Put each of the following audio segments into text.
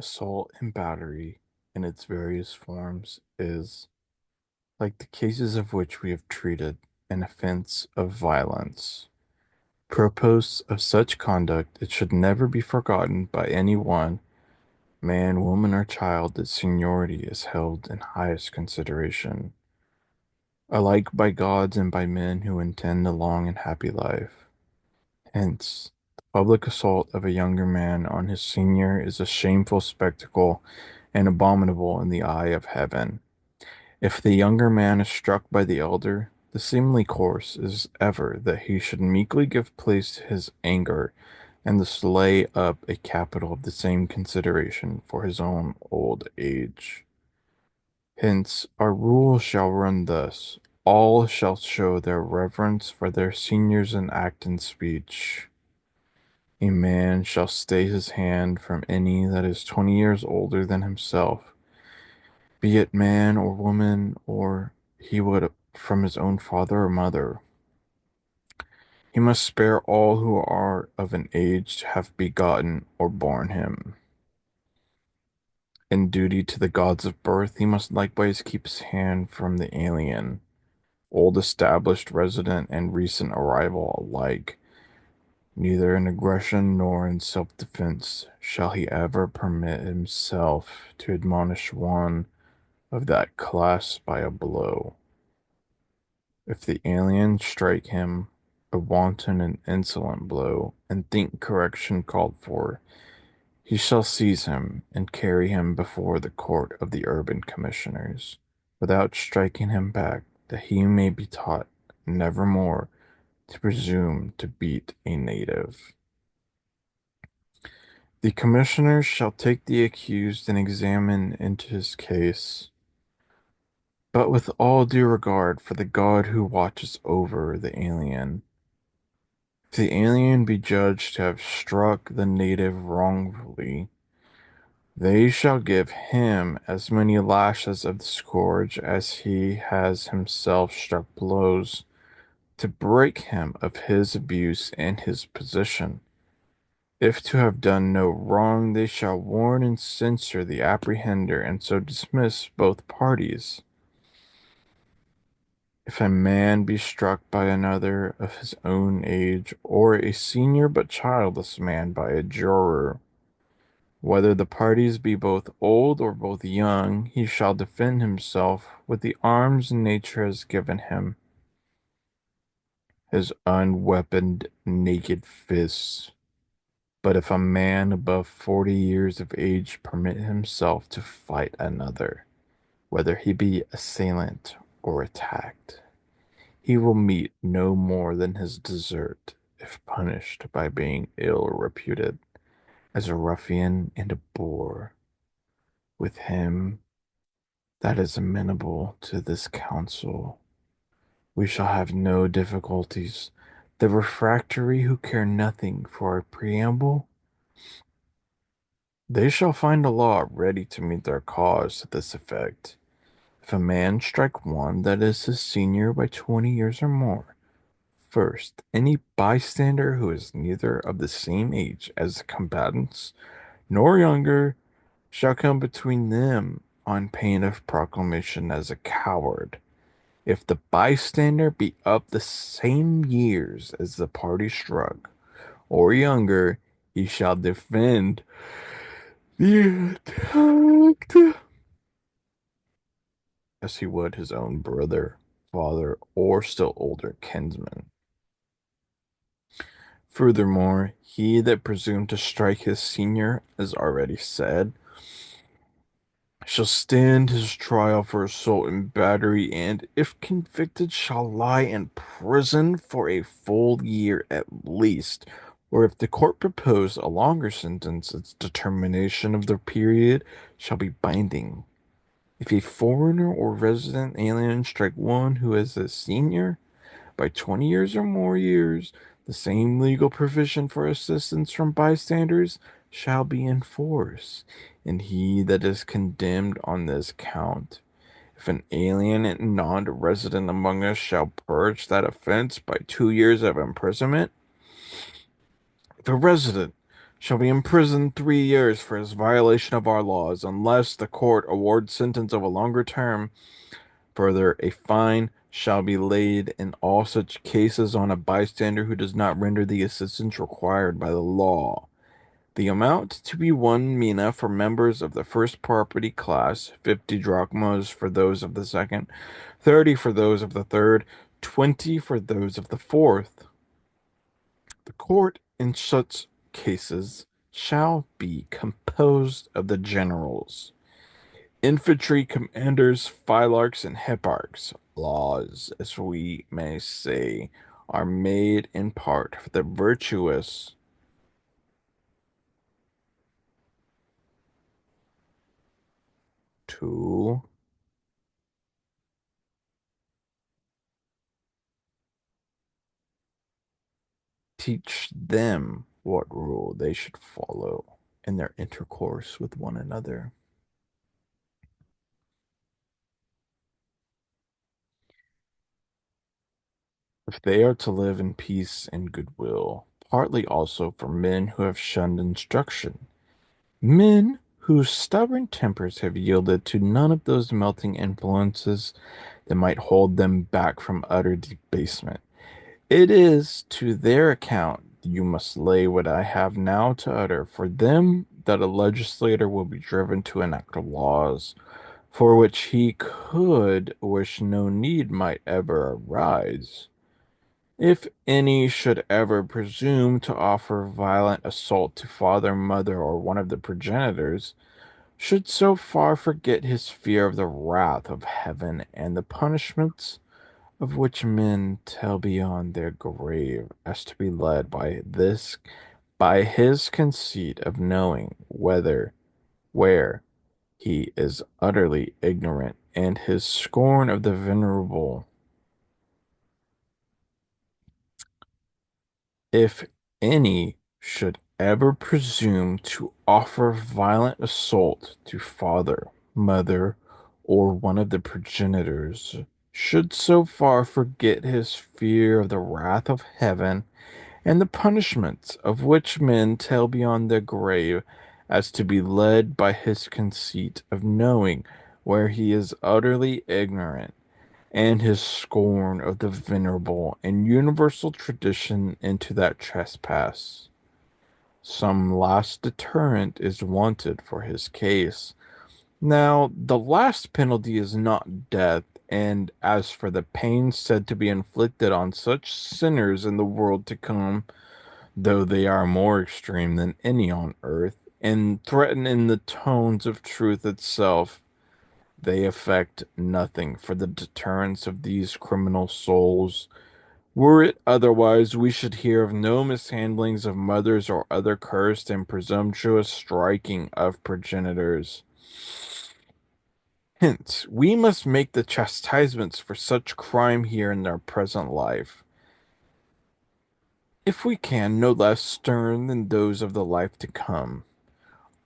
Assault and battery in its various forms is, like the cases of which we have treated, an offense of violence. Proposed of such conduct, it should never be forgotten by any one, man, woman, or child, that seniority is held in highest consideration, alike by gods and by men who intend a long and happy life. Hence, the public assault of a younger man on his senior is a shameful spectacle and abominable in the eye of heaven. If the younger man is struck by the elder, the seemly course is ever that he should meekly give place to his anger, and thus lay up a capital of the same consideration for his own old age. Hence, our rule shall run thus: all shall show their reverence for their seniors in act and speech. A man shall stay his hand from any that is 20 years older than himself, be it man or woman, or he would from his own father or mother. He must spare all who are of an age to have begotten or borne him. In duty to the gods of birth, he must likewise keep his hand from the alien, old established resident and recent arrival alike. Neither in aggression nor in self-defense shall he ever permit himself to admonish one of that class by a blow. If the alien strike him a wanton and insolent blow, and think correction called for, he shall seize him and carry him before the court of the urban commissioners, without striking him back, that he may be taught never more to presume to beat a native. The commissioners shall take the accused and examine into his case, but with all due regard for the God who watches over the alien. If the alien be judged to have struck the native wrongfully, they shall give him as many lashes of the scourge as he has himself struck blows, to break him of his abuse and his position. If to have done no wrong, they shall warn and censure the apprehender, and so dismiss both parties. If a man be struck by another of his own age, or a senior but childless man by a juror, whether the parties be both old or both young, he shall defend himself with the arms nature has given him, his unweaponed naked fists. But if a man above 40 years of age permit himself to fight another, whether he be assailant or attacked, he will meet no more than his desert if punished by being ill reputed as a ruffian and a boor. With him that is amenable to this counsel, we shall have no difficulties. The refractory who care nothing for a preamble, they shall find a law ready to meet their cause to this effect. If a man strike one that is his senior by 20 years or more, first, any bystander who is neither of the same age as the combatants nor younger shall come between them on pain of proclamation as a coward. If the bystander be of the same years as the party struck, or younger, he shall defend the attacked as he would his own brother, father, or still older kinsman. Furthermore, he that presumed to strike his senior, as already said, shall stand his trial for assault and battery, and if convicted, shall lie in prison for a full year at least. Or if the court propose a longer sentence, its determination of the period shall be binding. If a foreigner or resident alien strike one who is a senior by 20 years or more years, the same legal provision for assistance from bystanders shall be in force, and he that is condemned on this count, if an alien and non-resident among us, shall purge that offense by 2 years of imprisonment. If a resident shall be imprisoned 3 years for his violation of our laws, unless the court awards sentence of a longer term. Further, a fine shall be laid in all such cases on a bystander who does not render the assistance required by the law. The amount to be 1 mina for members of the first property class, 50 drachmas for those of the second, 30 for those of the third, 20 for those of the fourth. The court in such cases shall be composed of the generals, infantry commanders, phylarchs, and hipparchs. Laws, as we may say, are made in part for the virtuous to teach them what rule they should follow in their intercourse with one another. If they are to live in peace and goodwill, partly also for men who have shunned instruction, men whose stubborn tempers have yielded to none of those melting influences that might hold them back from utter debasement. It is to their account you must lay what I have now to utter, for them that a legislator will be driven to enact laws, for which he could wish no need might ever arise. If any should ever presume to offer violent assault to father, mother, or one of the progenitors, should so far forget his fear of the wrath of heaven and the punishments of which men tell beyond their grave, as to be led by his conceit of knowing where he is utterly ignorant, and his scorn of the venerable. If any should ever presume to offer violent assault to father, mother, or one of the progenitors, should so far forget his fear of the wrath of heaven and the punishments of which men tell beyond their grave, as to be led by his conceit of knowing where he is utterly ignorant, and his scorn of the venerable and universal tradition into that trespass. Some last deterrent is wanted for his case. Now, the last penalty is not death, and as for the pains said to be inflicted on such sinners in the world to come, though they are more extreme than any on earth, and threaten in the tones of truth itself, they effect nothing for the deterrence of these criminal souls. Were it otherwise, we should hear of no mishandlings of mothers or other cursed and presumptuous striking of progenitors. Hence, we must make the chastisements for such crime here in our present life, if we can, no less stern than those of the life to come.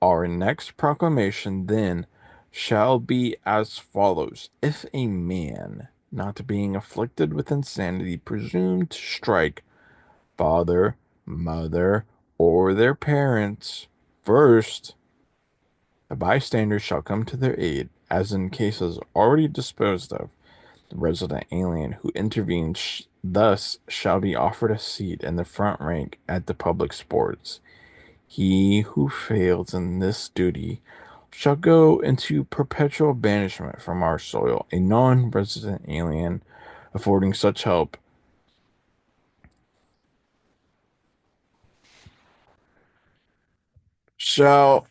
Our next proclamation, then, shall be as follows. If a man, not being afflicted with insanity, presume to strike father, mother, or their parents, first, the bystanders shall come to their aid, as in cases already disposed of. The resident alien who intervenes thus shall be offered a seat in the front rank at the public sports. He who fails in this duty shall go into perpetual banishment from our soil. A non-resident alien affording such help shall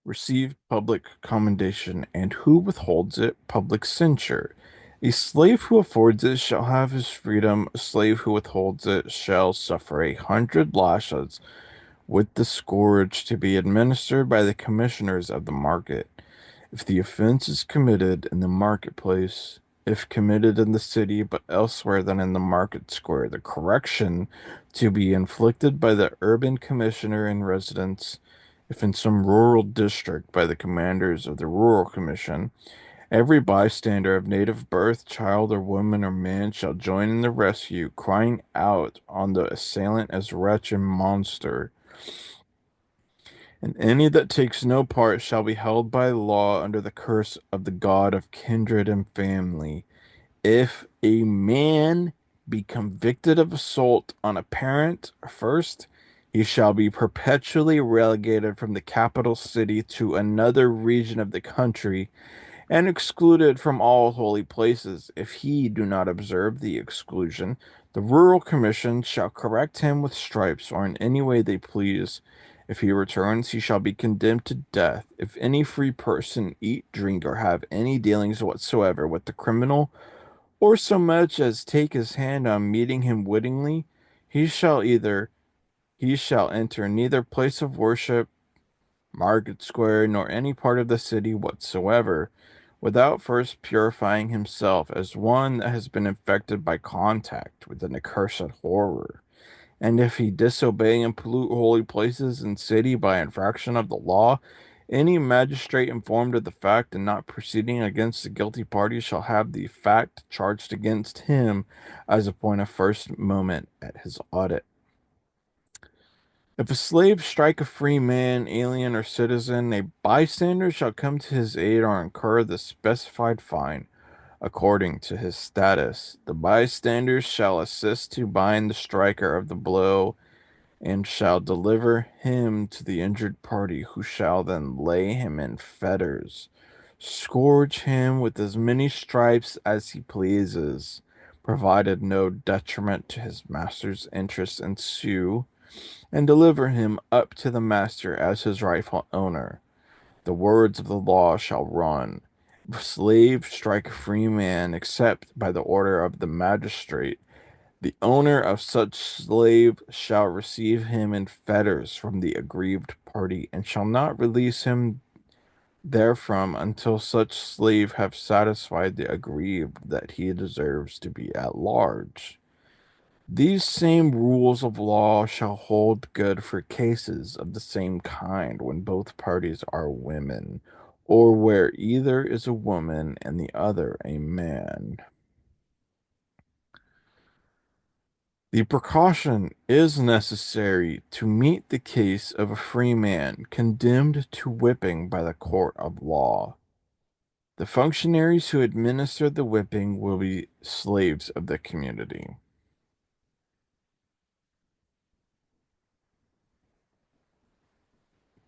receive public commendation, and who withholds it, public censure. A slave who affords it shall have his freedom. A slave who withholds it shall suffer 100 lashes with the scourge to be administered by the commissioners of the market. If the offense is committed in the marketplace, if committed in the city but elsewhere than in the market square, the correction to be inflicted by the urban commissioner in residence, if in some rural district by the commanders of the rural commission, Every bystander of native birth, child or woman or man, shall join in the rescue, crying out on the assailant as wretch and monster. And any that takes no part shall be held by law under the curse of the God of kindred and family. If a man be convicted of assault on a parent first, he shall be perpetually relegated from the capital city to another region of the country and excluded from all holy places. If he do not observe the exclusion, the rural commission shall correct him with stripes or in any way they please. If he returns, he shall be condemned to death. If any free person eat, drink, or have any dealings whatsoever with the criminal, or so much as take his hand on meeting him wittingly, he shall either he shall enter neither place of worship, market square, nor any part of the city whatsoever, without first purifying himself as one that has been infected by contact with an accursed horror. And if he disobey and pollute holy places and city by infraction of the law, any magistrate informed of the fact and not proceeding against the guilty party shall have the fact charged against him as a point of first moment at his audit. If a slave strike a free man, alien, or citizen, a bystander shall come to his aid or incur the specified fine according to his status. The bystanders shall assist to bind the striker of the blow and shall deliver him to the injured party, who shall then lay him in fetters, scourge him with as many stripes as he pleases, provided no detriment to his master's interests ensue, and deliver him up to the master as his rightful owner. The words of the law shall run. If a slave strike a free man except by the order of the magistrate, the owner of such slave shall receive him in fetters from the aggrieved party, and shall not release him therefrom until such slave have satisfied the aggrieved that he deserves to be at large. These same rules of law shall hold good for cases of the same kind when both parties are women, or where either is a woman and the other a man. The precaution is necessary to meet the case of a free man condemned to whipping by the court of law. The functionaries who administer the whipping will be slaves of the community.